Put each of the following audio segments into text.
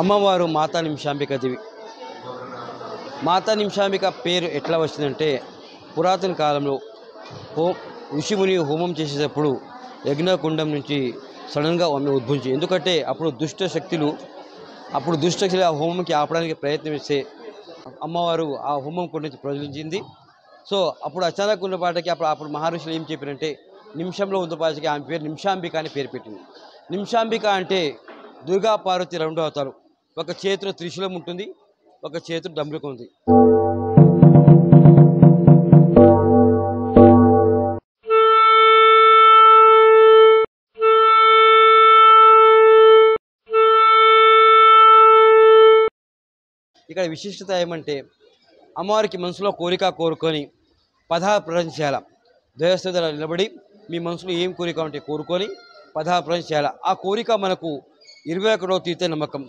అమ్మవారు మాతా నిమిషాంబిక దేవి. మాతా నిమిషాంబిక పేరు ఎట్లా వచ్చిందంటే, పురాతన కాలంలో ఋషిముని హోమం చేసేటప్పుడు యజ్ఞకుండం నుంచి సడన్గా ఆమె ఉద్భవించింది. ఎందుకంటే అప్పుడు దుష్ట శక్తులు ఆ హోమంకి ఆపడానికి ప్రయత్నిస్తే అమ్మవారు ఆ హోమం కుండ నుంచి ప్రజ్వలించింది. సో అప్పుడు అచానక్ ఉన్న పాటకి అప్పుడు మహర్షులు ఏం చెప్పారంటే, నిమిషంలో ఉన్న పాటకి ఆమె పేరు నిమిషాంబిక అని పేరు పెట్టింది. నిమిషాంబిక అంటే దుర్గా పార్వతి రెండో అవతారం. ఒక చేతిలో త్రిశూలం ఉంటుంది, ఒక చేతిలో డంబుక ఉంది. ఇక్కడ విశిష్టత ఏమంటే, అమ్మవారికి మనసులో కోరిక కోరుకొని పదహారు ప్రదర్శన చేయాల. దేవస్థ దగ్గర నిలబడి మీ మనసులో ఏం కోరిక ఉంటే కోరుకొని పదహారు ప్రదర్శన చేయాల. ఆ కోరిక మనకు 21వ తీర్తే నమ్మకం.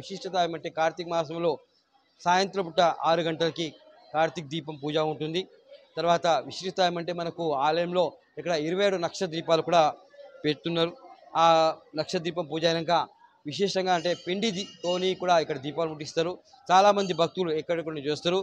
విశిష్టత ఏమంటే, కార్తీక మాసంలో సాయంత్రం పూట 6 గంటలకి కార్తీక దీపం పూజ ఉంటుంది. తర్వాత విశిష్టత ఏమంటే, మనకు ఆలయంలో ఇక్కడ 27 నక్ష దీపాలు కూడా పెడుతున్నారు. ఆ నక్ష దీపం పూజ అయినాక విశేషంగా అంటే తోని కూడా ఇక్కడ దీపాలు ముట్టిస్తారు. చాలామంది భక్తులు ఎక్కడెక్కడ నుంచి వస్తారు.